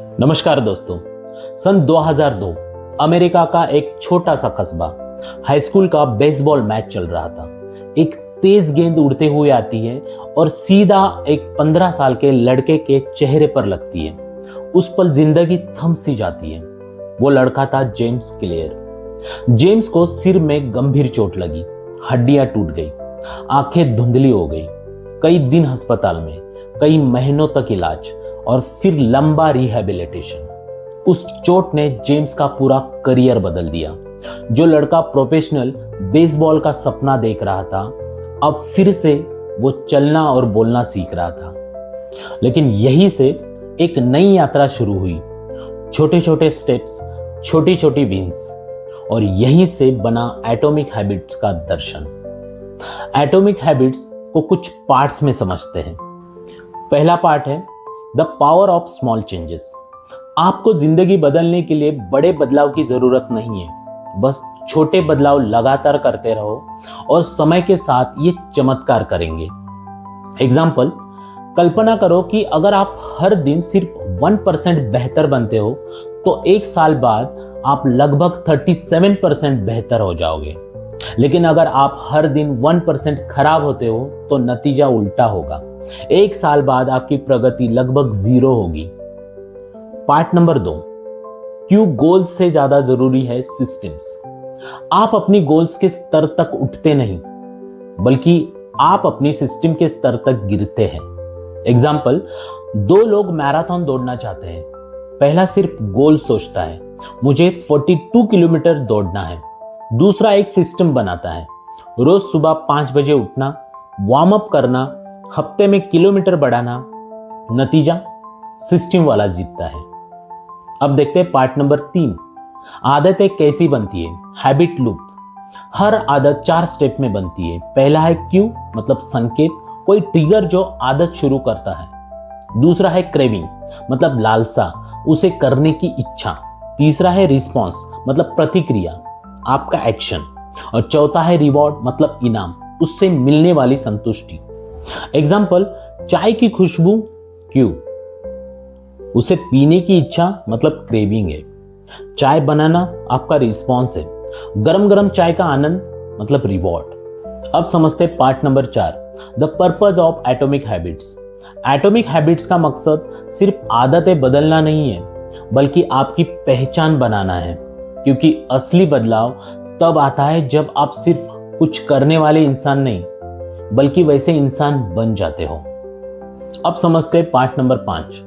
नमस्कार दोस्तों। सन 2002 अमेरिका का एक छोटा सा कस्बा हाई स्कूल का बेसबॉल मैच चल रहा था। एक तेज गेंद उड़ते हुए आती है और सीधा एक 15 साल के लड़के के चेहरे पर लगती है। उस पल जिंदगी थम सी जाती है। वो लड़का था जेम्स क्लियर। जेम्स को सिर में गंभीर चोट लगी, हड्डियां टूट गई, आंखें धुंधली हो गई। कई दिन अस्पताल में, कई महीनों तक इलाज और फिर लंबा रिहैबिलिटेशन। उस चोट ने जेम्स का पूरा करियर बदल दिया। जो लड़का प्रोफेशनल बेसबॉल का सपना देख रहा था, अब फिर से वो चलना और बोलना सीख रहा था। लेकिन यहीं से एक नई यात्रा शुरू हुई। छोटे छोटे स्टेप्स, छोटी छोटी विंस, और यहीं से बना एटॉमिक हैबिट्स का दर्शन। एटॉमिक हैबिट्स को कुछ पार्ट्स में समझते हैं। पहला पार्ट है the power of small changes. आपको जिंदगी बदलने के लिए बड़े बदलाव की जरूरत नहीं है, बस छोटे बदलाव लगातार करते रहो और समय के साथ ये चमत्कार करेंगे। एग्जाम्पल, कल्पना करो कि अगर आप हर दिन सिर्फ 1% बेहतर बनते हो तो एक साल बाद आप लगभग 37% बेहतर हो जाओगे। लेकिन अगर आप हर दिन 1% खराब होते हो तो नतीजा उल्टा होगा। एक साल बाद आपकी प्रगति लगभग 0 होगी। पार्ट नंबर 2, क्यों गोल्स से ज्यादा जरूरी है सिस्टम्स। आप अपनी गोल्स के स्तर तक उठते नहीं, बल्कि आप अपनी सिस्टम के स्तर तक गिरते हैं। एग्जाम्पल, 2 लोग मैराथन दौड़ना चाहते हैं। पहला सिर्फ गोल सोचता है, मुझे 42 किलोमीटर दौड़ना है। दूसरा एक सिस्टम बनाता है, रोज सुबह 5 बजे उठना, वार्म अप करना, हफ्ते में किलोमीटर बढ़ाना। नतीजा, सिस्टम वाला जीतता है। अब देखते हैं पार्ट नंबर 3, आदतें कैसी बनती है। Habit loop. हर आदत 4 स्टेप में बनती है। पहला है क्यू, मतलब संकेत, कोई ट्रिगर जो आदत शुरू करता है। दूसरा है क्रेविंग, मतलब लालसा, उसे करने की इच्छा। तीसरा है रिस्पॉन्स, मतलब प्रतिक्रिया, आपका एक्शन। और चौथा है रिवॉर्ड, मतलब इनाम, उससे मिलने वाली संतुष्टि। एग्जाम्पल, चाय की खुशबू क्यू, उसे पीने की इच्छा मतलब क्रेविंग है। चाय बनाना आपका रिस्पॉन्स है। गरम गरम चाय का आनंद मतलब रिवॉर्ड। अब समझते हैं part number 4, the purpose of atomic habits. Atomic habits का मकसद सिर्फ आदतें बदलना नहीं है, बल्कि आपकी पहचान बनाना है। क्योंकि असली बदलाव तब आता है जब आप सिर्फ कुछ करने वाले इंसान नहीं, बल्कि वैसे इंसान बन जाते हो। अब समझते हैं part number 5,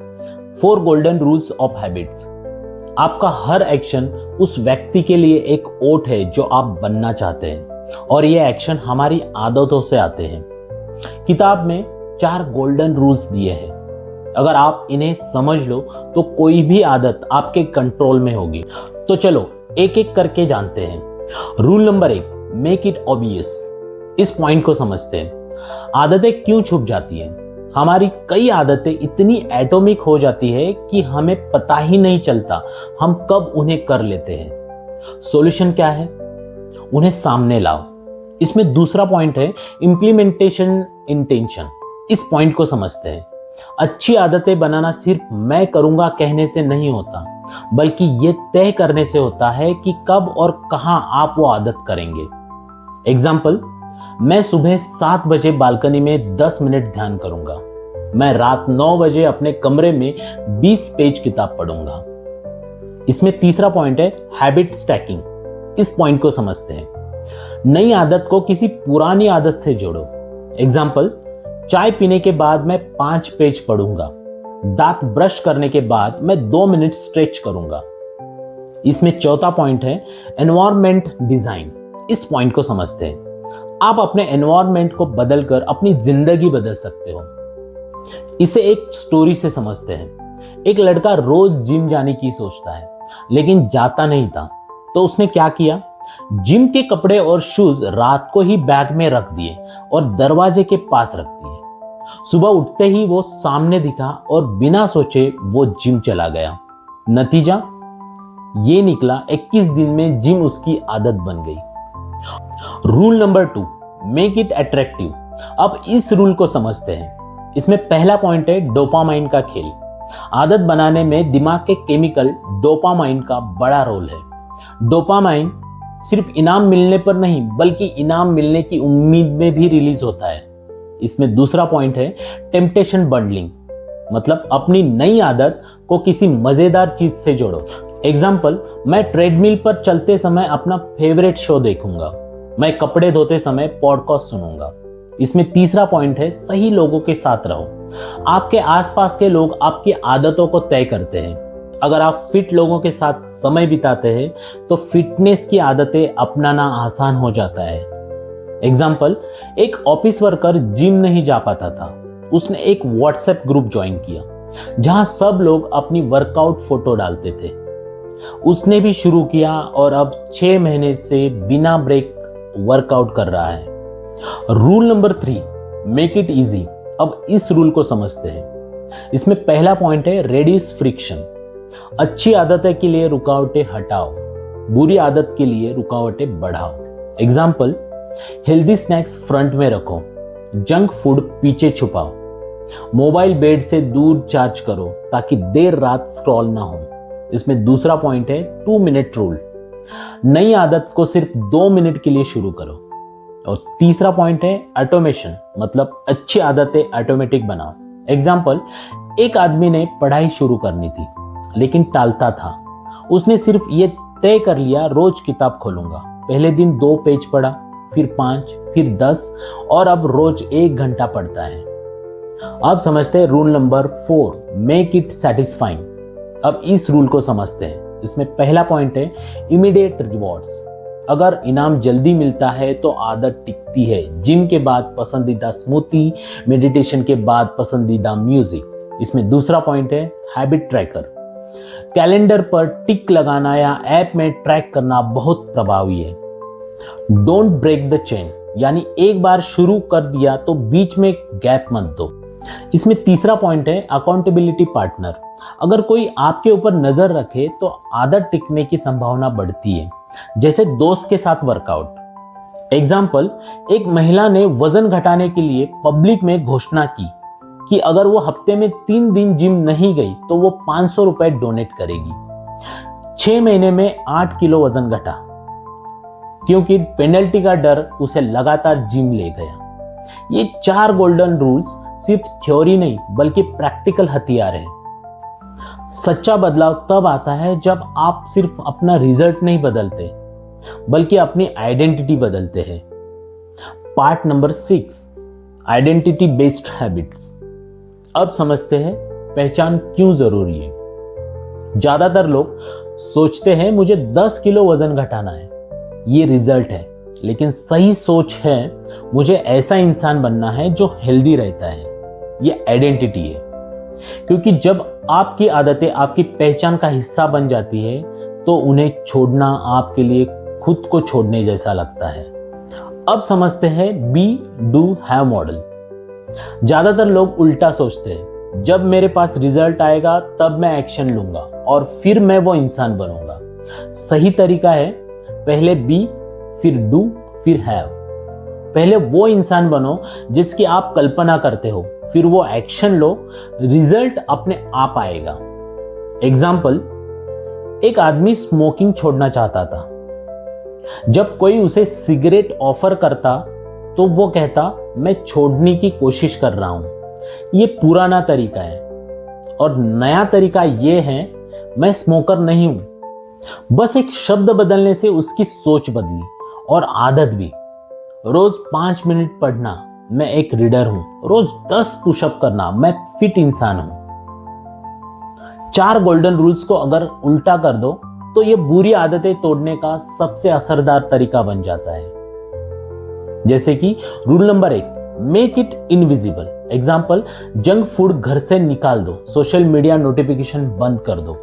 4 golden rules of habits. आपका हर एक्शन उस व्यक्ति के लिए एक ओट है जो आप बनना चाहते हैं, और ये एक्शन हमारी आदतों से आते हैं। किताब में 4 गोल्डन रूल्स दिए हैं। अगर आप इन्हें समझ लो तो कोई भी आदत आपके कंट्रोल में होगी। तो चलो एक एक करके जानते हैं। Rule number 1, make it obvious. इस पॉइंट को समझते हैं। आदतें क्यों छुप जाती हैं? हमारी कई आदतें इतनी एटॉमिक हो जाती है कि हमें पता ही नहीं चलता हम कब उन्हें कर लेते हैं। सॉल्यूशन क्या है? उन्हें सामने लाओ। इसमें दूसरा पॉइंट है इंप्लीमेंटेशन इंटेंशन। इस पॉइंट को समझते हैं। अच्छी आदतें बनाना सिर्फ मैं करूंगा कहने से नहीं होता, बल्कि यह तय करने से होता है कि कब और कहां आप वो आदत करेंगे। एग्जाम्पल, मैं सुबह 7 बजे बालकनी में 10 मिनट ध्यान करूंगा। मैं रात 9 बजे अपने कमरे में 20 पेज किताब पढ़ूंगा। इसमें तीसरा पॉइंट है हैबिट स्टैकिंग। इस पॉइंट को समझते हैं। नई आदत को किसी पुरानी आदत से जोड़ो। एग्जाम्पल, चाय पीने के बाद मैं 5 पेज पढ़ूंगा। दांत ब्रश करने के बाद मैं 2 मिनट स्ट्रेच करूंगा। इसमें चौथा पॉइंट है एनवायरनमेंट डिजाइन। इस पॉइंट को समझते हैं। आप अपने एनवायरनमेंट को बदलकर अपनी जिंदगी बदल सकते हो। इसे एक स्टोरी से समझते हैं। एक लड़का रोज जिम जाने की सोचता है, लेकिन जाता नहीं था। तो उसने क्या किया? जिम के कपड़े और शूज रात को ही बैग में रख दिए और दरवाजे के पास रख दिए। सुबह उठते ही वो सामने दिखा और बिना सोचे वो जिम चला गया। नतीजा ये निकला, 21 दिन में जिम उसकी आदत बन गई। Rule number 2, make it attractive. अब इस रूल को समझते हैं। इसमें पहला पॉइंट है डोपामाइन का खेल। आदत बनाने में दिमाग के केमिकल डोपामाइन का बड़ा रोल है। डोपामाइन सिर्फ इनाम मिलने पर नहीं बल्कि इनाम मिलने की उम्मीद में भी रिलीज होता है। इसमें दूसरा पॉइंट है टेम्पटेशन बंडलिंग, मतलब अपनी नई आदत को किसी मजेदार चीज से जोड़ो। एग्जाम्पल, मैं ट्रेडमिल पर चलते समय अपना फेवरेट शो देखूंगा, मैं कपड़े धोते समय पॉडकास्ट सुनूंगा। इसमें तीसरा पॉइंट है सही लोगों के साथ रहो। आपके आसपास के लोग आपकी आदतों को तय करते हैं। अगर आप फिट लोगों के साथ समय बिताते हैं तो फिटनेस की आदतें अपनाना आसान हो जाता है। एग्जाम्पल, एक ऑफिस वर्कर जिम नहीं जा पाता था, उसने एक व्हाट्सएप ग्रुप ज्वाइन किया जहां सब लोग अपनी वर्कआउट फोटो डालते थे। उसने भी शुरू किया और अब 6 महीने से बिना ब्रेक वर्कआउट कर रहा है। Rule number 3, make it easy. अब इस रूल को समझते हैं। इसमें पहला पॉइंट है रेड्यूस फ्रिक्शन। अच्छी आदतें के लिए रुकावटें हटाओ, बुरी आदत के लिए रुकावटें बढ़ाओ। एग्जाम्पल, हेल्दी स्नैक्स फ्रंट में रखो, जंक फूड पीछे छुपाओ, मोबाइल बेड से दूर चार्ज करो ताकि देर रात स्क्रॉल ना हो। इसमें दूसरा पॉइंट है 2 मिनट रूल। नई आदत को सिर्फ 2 मिनट के लिए शुरू करो। और तीसरा पॉइंट है ऑटोमेशन, मतलब अच्छी आदतें ऑटोमेटिक बनाओ। एग्जाम्पल, एक आदमी ने पढ़ाई शुरू करनी थी लेकिन टालता था। उसने सिर्फ ये तय कर लिया रोज किताब खोलूंगा। पहले दिन 2 पेज पढ़ा, फिर 5, फिर 10 और अब रोज 1 घंटा पढ़ता है। अब समझते हैं rule number 4, make it satisfying. अब इस रूल को समझते हैं। इसमें पहला पॉइंट है इमीडिएट रिवॉर्ड्स। अगर इनाम जल्दी मिलता है तो आदत टिकती है। जिम के बाद पसंदीदा स्मूथी, मेडिटेशन के बाद पसंदीदा म्यूजिक। इसमें दूसरा पॉइंट है हैबिट ट्रैकर। कैलेंडर पर टिक लगाना या ऐप में ट्रैक करना बहुत प्रभावी है। डोंट ब्रेक द चेन, यानी एक बार शुरू कर दिया तो बीच में गैप मत दो। इसमें तीसरा पॉइंट है अकाउंटेबिलिटी पार्टनर। अगर कोई आपके ऊपर नजर रखे तो आदत टिकने की संभावना बढ़ती है, जैसे दोस्त के साथ वर्कआउट। एग्जाम्पल, एक महिला ने वजन घटाने के लिए पब्लिक में घोषणा की कि अगर वो हफ्ते में 3 दिन जिम नहीं गई तो वो 500 रुपए डोनेट करेगी। 6 महीने में 8 किलो वजन घटा, क्योंकि पेनल्टी का डर उसे लगातार जिम ले गया। ये 4 गोल्डन रूल्स सिर्फ थ्योरी नहीं बल्कि प्रैक्टिकल हथियार है। सच्चा बदलाव तब आता है जब आप सिर्फ अपना रिजल्ट नहीं बदलते बल्कि अपनी आइडेंटिटी बदलते हैं। Part number 6, identity based habits. अब समझते हैं पहचान क्यों जरूरी है। ज्यादातर लोग सोचते हैं मुझे 10 किलो वजन घटाना है, ये रिजल्ट है। लेकिन सही सोच है मुझे ऐसा इंसान बनना है जो हेल्दी रहता है, ये आइडेंटिटी है। क्योंकि जब आपकी आदतें आपकी पहचान का हिस्सा बन जाती है तो उन्हें छोड़ना आपके लिए खुद को छोड़ने जैसा लगता है। अब समझते हैं बी डू हैव मॉडल। ज्यादातर लोग उल्टा सोचते हैं, जब मेरे पास रिजल्ट आएगा तब मैं एक्शन लूंगा और फिर मैं वो इंसान बनूंगा। सही तरीका है पहले बी, फिर डू, फिर हैव। पहले वो इंसान बनो जिसकी आप कल्पना करते हो, फिर वो एक्शन लो, रिजल्ट अपने आप आएगा। एग्जाम्पल, एक आदमी स्मोकिंग छोड़ना चाहता था। जब कोई उसे सिगरेट ऑफर करता तो वो कहता मैं छोड़ने की कोशिश कर रहा हूं। ये पुराना तरीका है और नया तरीका ये है मैं स्मोकर नहीं हूं। बस एक शब्द बदलने से उसकी सोच बदली और आदत भी। रोज 5 मिनट पढ़ना, मैं एक रीडर हूं। रोज 10 पुशअप करना, मैं फिट इंसान हूं। 4 गोल्डन रूल्स को अगर उल्टा कर दो तो ये बुरी आदतें तोड़ने का सबसे असरदार तरीका बन जाता है। जैसे कि rule number 1, make it invisible. Example, junk food घर से निकाल दो, सोशल मीडिया नोटिफिकेशन बंद कर दो।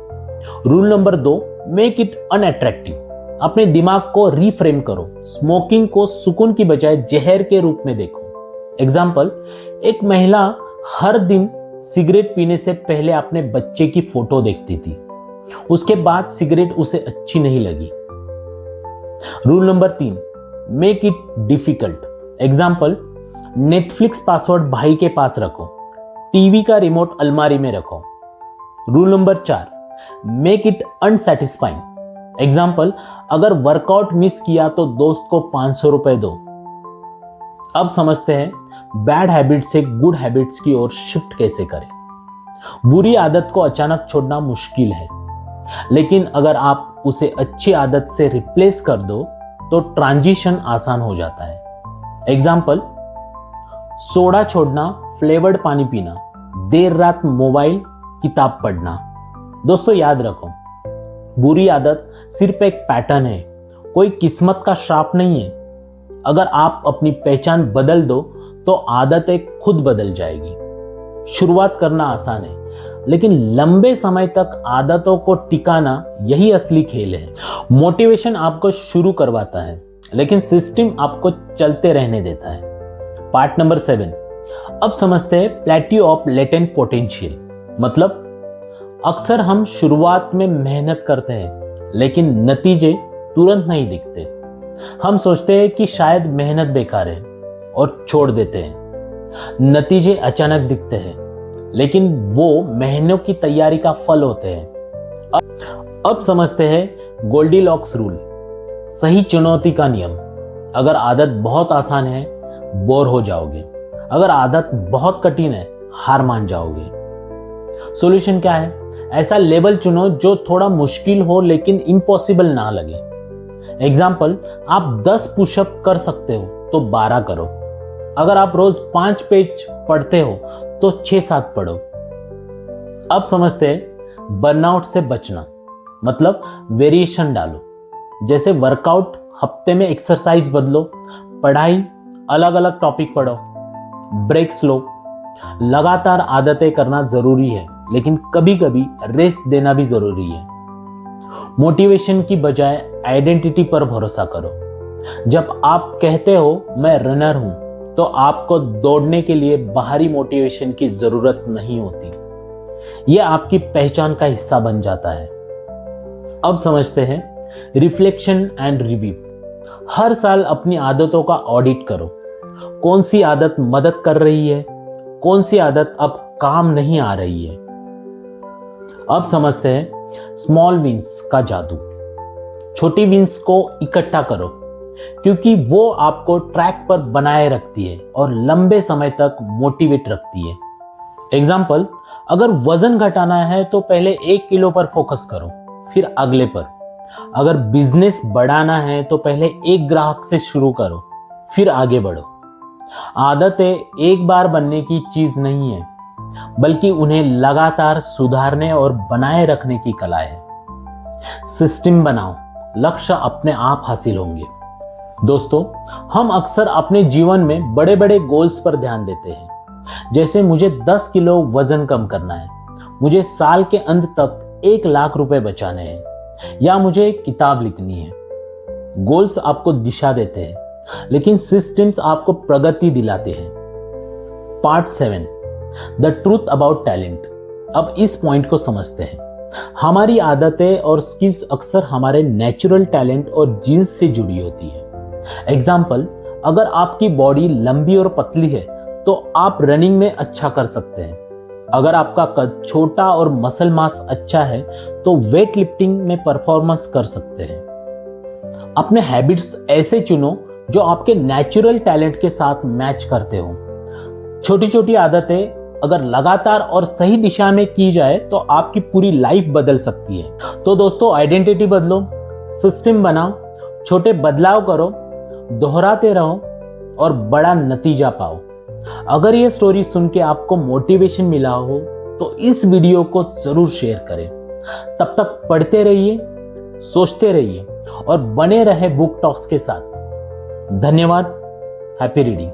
Rule number 2, make it unattractive. अपने दिमाग को रीफ्रेम करो, स्मोकिंग को सुकून की बजाय जहर के रूप में देखो। एग्जाम्पल, एक महिला हर दिन सिगरेट पीने से पहले अपने बच्चे की फोटो देखती थी, उसके बाद सिगरेट उसे अच्छी नहीं लगी। Rule number 3, make it difficult. Example, Netflix password भाई के पास रखो, टीवी का रिमोट अलमारी में रखो, rule number 4, make it unsatisfying. Example, अगर वर्कआउट मिस किया तो दोस्त को 500 रुपए दो। अब समझते हैं बैड हैबिट से गुड हैबिट्स की ओर शिफ्ट कैसे करें। बुरी आदत को अचानक छोड़ना मुश्किल है, लेकिन अगर आप उसे अच्छी आदत से रिप्लेस कर दो तो ट्रांजिशन आसान हो जाता है। एग्जाम्पल, सोडा छोड़ना, फ्लेवर्ड पानी पीना, देर रात मोबाइल, किताब पढ़ना। दोस्तों याद रखो, बुरी आदत सिर्फ एक पैटर्न है, कोई किस्मत का श्राप नहीं है। अगर आप अपनी पहचान बदल दो तो आदतें खुद बदल जाएगी। शुरुआत करना आसान है, लेकिन लंबे समय तक आदतों को टिकाना यही असली खेल है। मोटिवेशन आपको शुरू करवाता है, लेकिन सिस्टम आपको चलते रहने देता है। पार्ट नंबर 7, अब समझते हैं प्लेट्यू ऑफ लेटेंट पोटेंशियल। मतलब अक्सर हम शुरुआत में मेहनत करते हैं, लेकिन नतीजे तुरंत नहीं दिखते। हम सोचते हैं कि शायद मेहनत बेकार है और छोड़ देते हैं। नतीजे अचानक दिखते हैं, लेकिन वो महीनों की तैयारी का फल होते हैं। अब समझते हैं गोल्डीलॉक्स रूल, सही चुनौती का नियम। अगर आदत बहुत आसान है, बोर हो जाओगे। अगर आदत बहुत कठिन है, हार मान जाओगे। सॉल्यूशन क्या है? ऐसा लेवल चुनो जो थोड़ा मुश्किल हो लेकिन इम्पॉसिबल ना लगे। एग्जाम्पल, आप 10 पुशअप कर सकते हो तो 12 करो। अगर आप रोज 5 पेज पढ़ते हो तो 6-7 पढ़ो। अब समझते हैं बर्नआउट से बचना। मतलब वेरिएशन डालो, जैसे वर्कआउट हफ्ते में एक्सरसाइज बदलो, पढ़ाई अलग अलग टॉपिक पढ़ो, ब्रेक्स लो। लगातार आदतें करना जरूरी है, लेकिन कभी कभी रेस्ट देना भी जरूरी है। मोटिवेशन की बजाय आइडेंटिटी पर भरोसा करो। जब आप कहते हो मैं रनर हूं, तो आपको दौड़ने के लिए बाहरी मोटिवेशन की जरूरत नहीं होती। यह आपकी पहचान का हिस्सा बन जाता है। अब समझते हैं रिफ्लेक्शन एंड रिव्यू। हर साल अपनी आदतों का ऑडिट करो। कौन सी आदत मदद कर रही है, कौन सी आदत अब काम नहीं आ रही है। अब समझते हैं स्मॉल विंस का जादू। छोटी विंस को इकट्ठा करो, क्योंकि वो आपको ट्रैक पर बनाए रखती है और लंबे समय तक मोटिवेट रखती है। एग्जाम्पल, अगर वजन घटाना है तो पहले 1 किलो पर फोकस करो, फिर अगले पर। अगर बिजनेस बढ़ाना है तो पहले 1 ग्राहक से शुरू करो, फिर आगे बढ़ो। आदतें एक बार बनने की चीज नहीं है, बल्कि उन्हें लगातार सुधारने और बनाए रखने की कला है। सिस्टम बनाओ, लक्ष्य अपने आप हासिल होंगे। दोस्तों, हम अक्सर अपने जीवन में बड़े बड़े गोल्स पर ध्यान देते हैं, जैसे मुझे 10 किलो वजन कम करना है, मुझे साल के अंत तक 1 लाख रुपए बचाने हैं, या मुझे एक किताब लिखनी है। गोल्स आपको दिशा देते हैं, लेकिन सिस्टम्स आपको प्रगति दिलाते हैं। Part 7, the truth about talent. अब इस पॉइंट को समझते हैं। हमारी आदतें और स्किल्स अक्सर हमारे नेचुरल टैलेंट और जीन्स से जुड़ी होती है। एग्जाम्पल, अगर आपकी बॉडी लंबी और पतली है तो आप रनिंग में अच्छा कर सकते हैं। अगर आपका कद छोटा और मसल मास अच्छा है तो वेट लिफ्टिंग में परफॉर्मेंस कर सकते हैं। अपने हैबिट्स ऐसे चुनो जो आपके नेचुरल टैलेंट के साथ मैच करते हो। छोटी छोटी आदतें अगर लगातार और सही दिशा में की जाए तो आपकी पूरी लाइफ बदल सकती है। तो दोस्तों, आइडेंटिटी बदलो, सिस्टम बनाओ, छोटे बदलाव करो, दोहराते रहो और बड़ा नतीजा पाओ। अगर ये स्टोरी सुन के आपको मोटिवेशन मिला हो तो इस वीडियो को जरूर शेयर करें। तब तक पढ़ते रहिए, सोचते रहिए और बने रहे बुक टॉक्स के साथ। धन्यवाद। Happy reading.